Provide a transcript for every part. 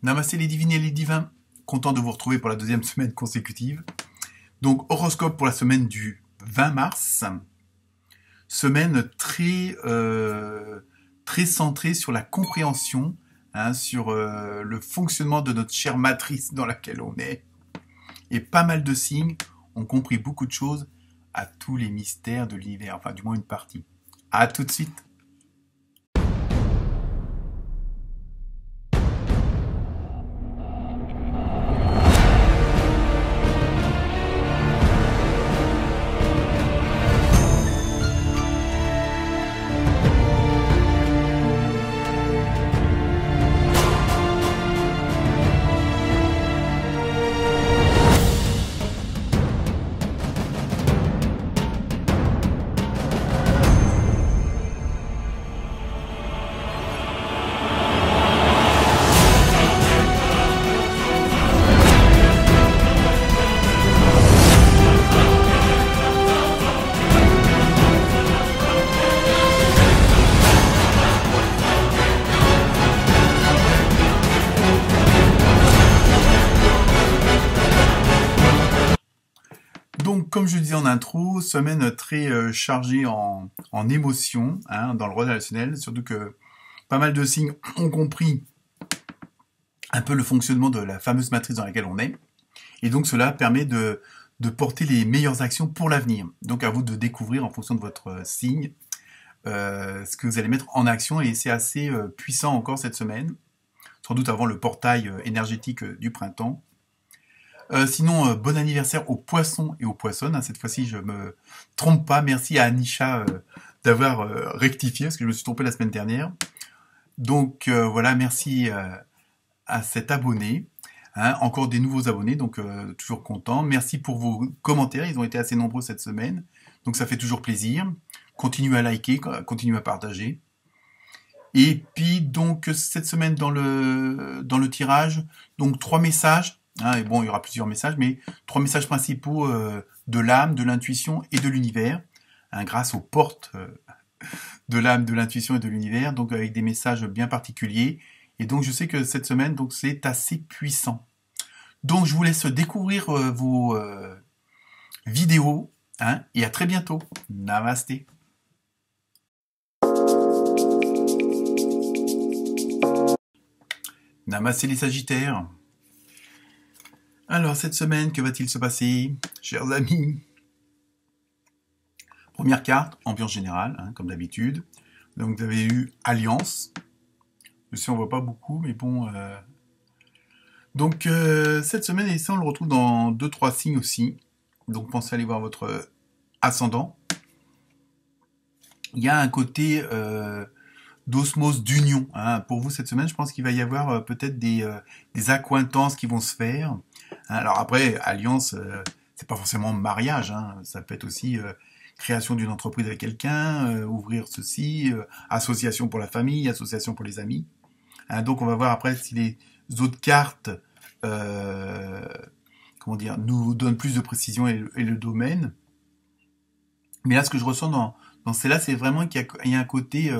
Namasté les divines et les divins, content de vous retrouver pour la deuxième semaine consécutive. Donc horoscope pour la semaine du 20 mars, semaine très centrée sur la compréhension, sur le fonctionnement de notre chère matrice dans laquelle on est. Et pas mal de signes ont compris beaucoup de choses à tous les mystères de l'univers, enfin du moins une partie. À tout de suite. Donc, comme je le disais en intro, semaine très chargée en émotions, dans le relationnel, surtout que pas mal de signes ont compris un peu le fonctionnement de la fameuse matrice dans laquelle on est, et donc cela permet de porter les meilleures actions pour l'avenir. Donc à vous de découvrir en fonction de votre signe ce que vous allez mettre en action, et c'est assez puissant encore cette semaine, sans doute avant le portail énergétique du printemps. Sinon, bon anniversaire aux poissons et aux poissonnes. Cette fois-ci, je me trompe pas. Merci à Anisha d'avoir rectifié, parce que je me suis trompé la semaine dernière. Donc voilà, merci à cet abonné. Encore des nouveaux abonnés, donc toujours content. Merci pour vos commentaires, ils ont été assez nombreux cette semaine. Donc ça fait toujours plaisir. Continuez à liker, continuez à partager. Et puis donc cette semaine dans le tirage, donc 3 messages. Et bon, il y aura plusieurs messages, mais 3 messages principaux de l'âme, de l'intuition et de l'univers, grâce aux portes de l'âme, de l'intuition et de l'univers, donc avec des messages bien particuliers. Et donc je sais que cette semaine, donc c'est assez puissant. Donc je vous laisse découvrir vos vidéos, et à très bientôt. Namasté. Namasté les Sagittaires. Alors, cette semaine, que va-t-il se passer, chers amis? Première carte, ambiance générale, comme d'habitude. Donc, vous avez eu Alliance. Je sais, on voit pas beaucoup, mais bon. Donc, cette semaine, et ça, on le retrouve dans 2-3 signes aussi. Donc, pensez à aller voir votre ascendant. Il y a un côté d'osmose, d'union. Pour vous, cette semaine, je pense qu'il va y avoir peut-être des accointances qui vont se faire. Alors après, alliance, c'est pas forcément mariage, ça peut être aussi création d'une entreprise avec quelqu'un, ouvrir ceci, association pour la famille, association pour les amis. Donc on va voir après si les autres cartes nous donnent plus de précision et le domaine. Mais là, ce que je ressens dans celle-là, c'est vraiment qu'il y a un côté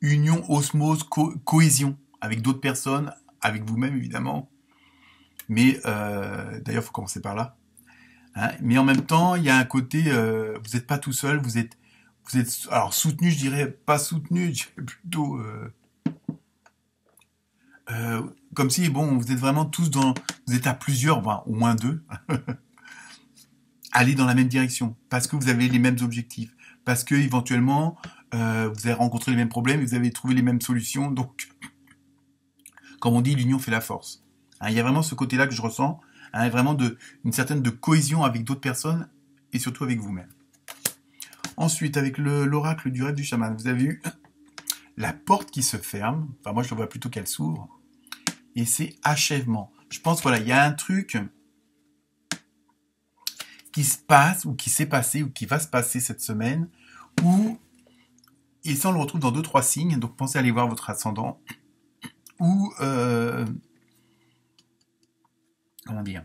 union, osmose, cohésion avec d'autres personnes, avec vous-même évidemment. Mais d'ailleurs, il faut commencer par là. Mais en même temps, il y a un côté, vous n'êtes pas tout seul, vous êtes alors soutenu, je dirais pas soutenu, je dirais plutôt comme si, bon, vous êtes vraiment tous vous êtes à plusieurs, au moins 2, aller dans la même direction, parce que vous avez les mêmes objectifs, parce que éventuellement vous avez rencontré les mêmes problèmes, vous avez trouvé les mêmes solutions, donc, comme on dit, l'union fait la force. Il y a vraiment ce côté-là que je ressens, vraiment une certaine de cohésion avec d'autres personnes et surtout avec vous-même. Ensuite, avec l'oracle du rêve du chaman, vous avez eu la porte qui se ferme. Enfin, moi, je le vois plutôt qu'elle s'ouvre. Et c'est achèvement. Je pense, voilà, il y a un truc qui se passe ou qui s'est passé ou qui va se passer cette semaine où, et ça, on le retrouve dans 2-3 signes. Donc, pensez à aller voir votre ascendant. Où comment dire,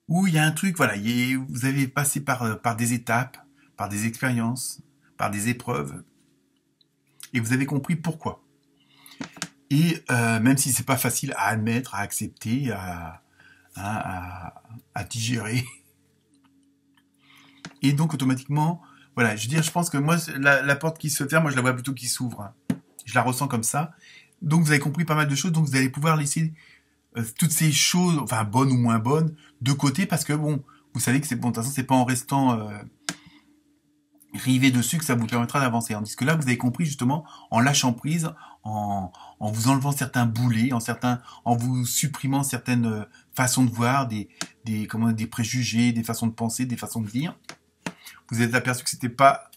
où il y a un truc, voilà, vous avez passé par des étapes, par des expériences, par des épreuves, et vous avez compris pourquoi. Et même si c'est pas facile à admettre, à accepter, à digérer. Et donc automatiquement, voilà, je veux dire, je pense que moi, la porte qui se ferme, moi je la vois plutôt qui s'ouvre. Hein. Je la ressens comme ça. Donc vous avez compris pas mal de choses, donc vous allez pouvoir laisser toutes ces choses, enfin bonnes ou moins bonnes, de côté, parce que bon, vous savez que c'est bon, de toute façon, c'est pas en restant rivé dessus que ça vous permettra d'avancer. Tandis que là, vous avez compris justement en lâchant prise, en vous enlevant certains boulets, en vous supprimant certaines façons de voir, des préjugés, des façons de penser, des façons de dire. Vous êtes aperçu que c'était pas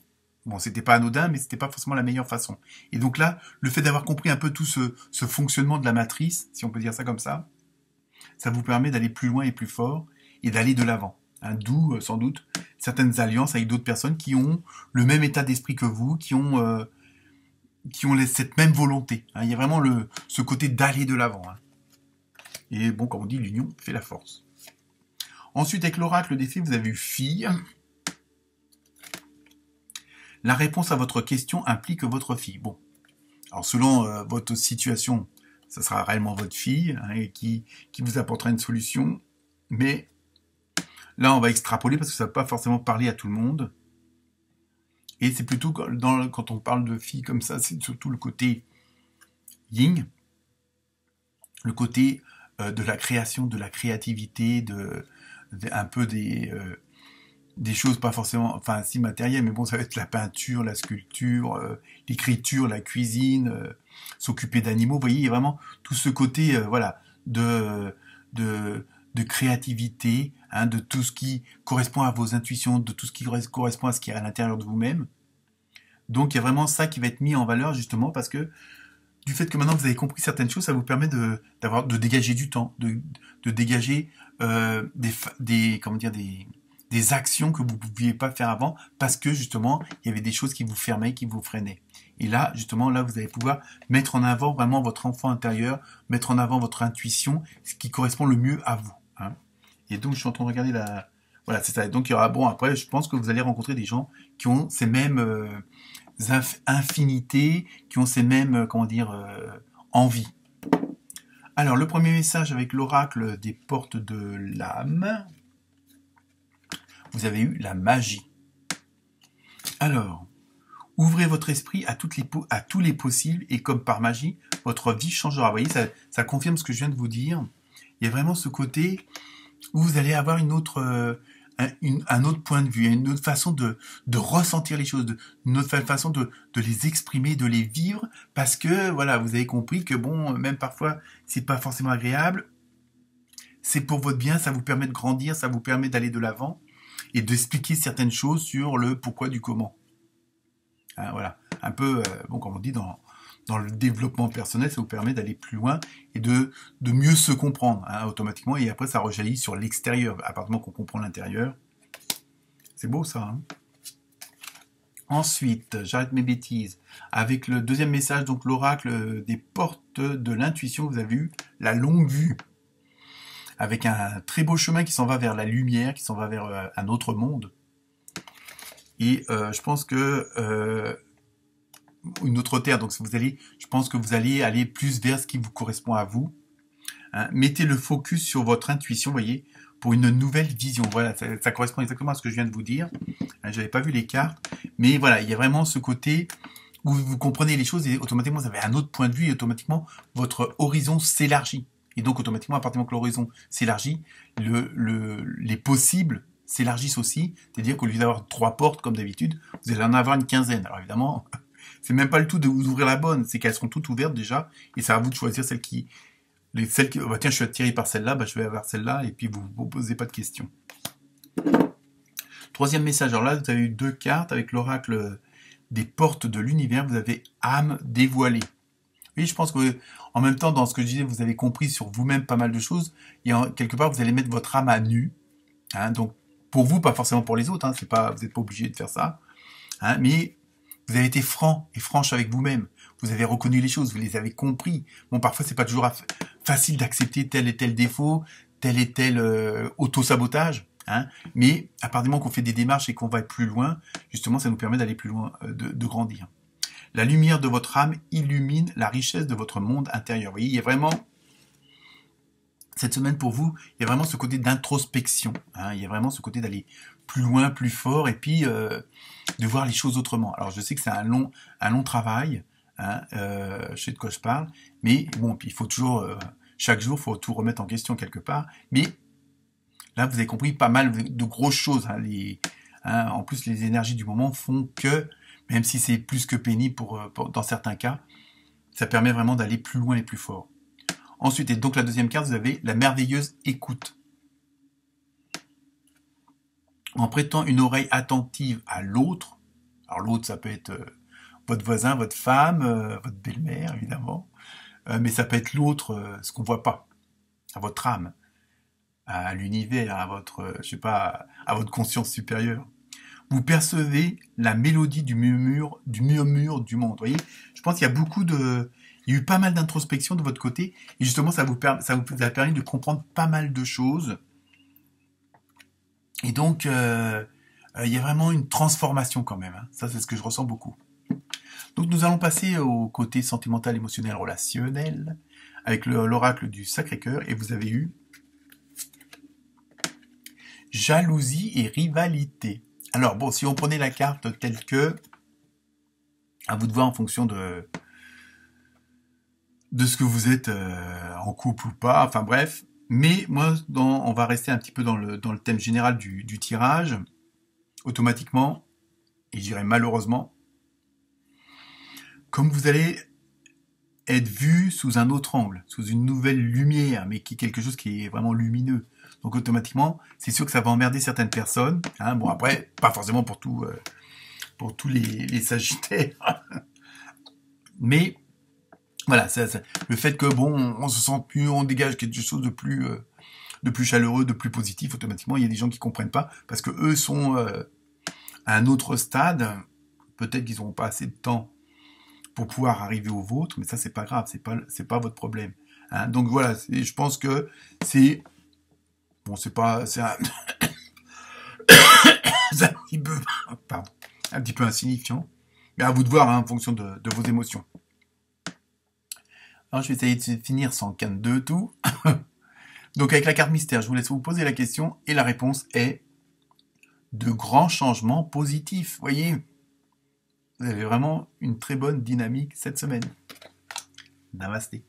anodin, mais c'était pas forcément la meilleure façon. Et donc là, le fait d'avoir compris un peu tout ce fonctionnement de la matrice, si on peut dire ça comme ça vous permet d'aller plus loin et plus fort et d'aller de l'avant. Hein, d'où, sans doute, certaines alliances avec d'autres personnes qui ont le même état d'esprit que vous, qui ont cette même volonté. Hein. Il y a vraiment ce côté d'aller de l'avant. Hein. Et bon, comme on dit, l'union fait la force. Ensuite, avec l'oracle des filles, vous avez eu fille. La réponse à votre question implique votre fille. Bon, alors selon votre situation, ça sera réellement votre fille hein, et qui vous apportera une solution. Mais là, on va extrapoler parce que ça ne va pas forcément parler à tout le monde. Et c'est plutôt quand on parle de fille comme ça, c'est surtout le côté yin, le côté de la création, de la créativité, un peu des choses pas forcément, enfin si matérielles, mais bon, ça va être la peinture, la sculpture, l'écriture, la cuisine, s'occuper d'animaux. Vous voyez, il y a vraiment tout ce côté, voilà, de créativité, hein, de tout ce qui correspond à vos intuitions, de tout ce qui correspond à ce qui est à l'intérieur de vous-même. Donc il y a vraiment ça qui va être mis en valeur justement parce que du fait que maintenant vous avez compris certaines choses, ça vous permet de dégager du temps, de dégager des actions que vous ne pouviez pas faire avant parce que justement il y avait des choses qui vous fermaient, qui vous freinaient. Et là, justement, là, vous allez pouvoir mettre en avant vraiment votre enfant intérieur, mettre en avant votre intuition, ce qui correspond le mieux à vous. Hein. Et donc, je suis en train de regarder Voilà, c'est ça. Donc, il y aura... Bon, après, je pense que vous allez rencontrer des gens qui ont ces mêmes infinités, qui ont ces mêmes, envies. Alors, le premier message avec l'oracle des portes de l'âme. Vous avez eu la magie. Alors, ouvrez votre esprit à tous les possibles et comme par magie, votre vie changera. Vous voyez, ça confirme ce que je viens de vous dire. Il y a vraiment ce côté où vous allez avoir un autre point de vue, une autre façon de ressentir les choses, une autre façon de les exprimer, de les vivre, parce que voilà, vous avez compris que bon, même parfois, c'est pas forcément agréable. C'est pour votre bien, ça vous permet de grandir, ça vous permet d'aller de l'avant et d'expliquer certaines choses sur le pourquoi du comment. Hein, voilà, un peu, comme on dit dans le développement personnel, ça vous permet d'aller plus loin et de mieux se comprendre hein, automatiquement. Et après, ça rejaillit sur l'extérieur, à partir du moment qu'on comprend l'intérieur. C'est beau ça. Hein. Ensuite, j'arrête mes bêtises. Avec le deuxième message, donc l'oracle des portes de l'intuition, vous avez eu la longue vue. Avec un très beau chemin qui s'en va vers la lumière, qui s'en va vers un autre monde. Et je pense que une autre terre, donc je pense que vous allez aller plus vers ce qui vous correspond à vous. Hein. Mettez le focus sur votre intuition, vous voyez, pour une nouvelle vision. Voilà, ça correspond exactement à ce que je viens de vous dire. Hein, j'avais pas vu les cartes, mais voilà, il y a vraiment ce côté où vous comprenez les choses et automatiquement vous avez un autre point de vue et automatiquement votre horizon s'élargit. Et donc automatiquement, à partir du moment que l'horizon s'élargit, les possibles s'élargissent aussi. C'est-à-dire qu'au lieu d'avoir 3 portes comme d'habitude, vous allez en avoir une quinzaine. Alors évidemment, c'est même pas le tout de vous ouvrir la bonne, c'est qu'elles seront toutes ouvertes déjà, et c'est à vous de choisir celles qui tiens, je suis attiré par celle-là, je vais avoir celle-là, et puis vous vous posez pas de questions. Troisième message, alors là, vous avez eu 2 cartes avec l'oracle des portes de l'univers, vous avez âme dévoilée. Oui, je pense que en même temps, dans ce que je disais, vous avez compris sur vous-même pas mal de choses, et quelque part, vous allez mettre votre âme à nu, hein, donc pour vous, pas forcément pour les autres, hein, vous n'êtes pas obligé de faire ça, hein, mais vous avez été franc et franche avec vous-même. Vous avez reconnu les choses, vous les avez compris. Bon, parfois, c'est pas toujours facile d'accepter tel et tel défaut, tel et tel auto-sabotage. Hein, mais à partir du moment qu'on fait des démarches et qu'on va être plus loin, justement, ça nous permet d'aller plus loin, de grandir. La lumière de votre âme illumine la richesse de votre monde intérieur. Vous voyez, il y a vraiment, cette semaine pour vous, il y a vraiment ce côté d'introspection. Hein, il y a vraiment ce côté d'aller plus loin, plus fort, et puis de voir les choses autrement. Alors je sais que c'est un long travail, hein, je sais de quoi je parle, mais bon, puis il faut toujours, chaque jour, il faut tout remettre en question quelque part. Mais là, vous avez compris pas mal de grosses choses. Hein, en plus, les énergies du moment font que, même si c'est plus que pénible dans certains cas, ça permet vraiment d'aller plus loin et plus fort. Ensuite, et donc la deuxième carte, vous avez la merveilleuse écoute. En prêtant une oreille attentive à l'autre, alors l'autre, ça peut être votre voisin, votre femme, votre belle-mère, évidemment, mais ça peut être l'autre, ce qu'on voit pas, à votre âme, à l'univers, à votre, je sais pas, à votre conscience supérieure. Vous percevez la mélodie du murmure du monde. Vous voyez, je pense qu'il y a eu pas mal d'introspection de votre côté, et justement, ça vous a permis de comprendre pas mal de choses. Et donc, il y a vraiment une transformation quand même. Hein. Ça, c'est ce que je ressens beaucoup. Donc, nous allons passer au côté sentimental, émotionnel, relationnel, avec l'oracle du Sacré-Cœur, et vous avez eu jalousie et rivalité. Alors, bon, si on prenait la carte telle que, à vous de voir en fonction de ce que vous êtes en couple ou pas, enfin bref. Mais moi, on va rester un petit peu dans le thème général du tirage. Automatiquement, et je dirais malheureusement, comme vous allez être vu sous un autre angle, sous une nouvelle lumière, mais qui est quelque chose qui est vraiment lumineux. Donc automatiquement, c'est sûr que ça va emmerder certaines personnes. Hein. Bon après, pas forcément pour tous les Sagittaires, mais voilà, le fait que bon, on se sente mieux, on dégage quelque chose de plus chaleureux, de plus positif. Automatiquement, il y a des gens qui comprennent pas parce que eux sont à un autre stade. Peut-être qu'ils n'auront pas assez de temps pour pouvoir arriver au vôtre, mais ça c'est pas grave, c'est pas votre problème. Hein. Donc voilà, je pense que c'est bon, c'est un petit peu insignifiant, mais à vous de voir hein, en fonction de vos émotions. Alors je vais essayer de finir sans canne de tout. Donc avec la carte mystère, je vous laisse vous poser la question et la réponse est de grands changements positifs. Voyez, vous avez vraiment une très bonne dynamique cette semaine. Namasté.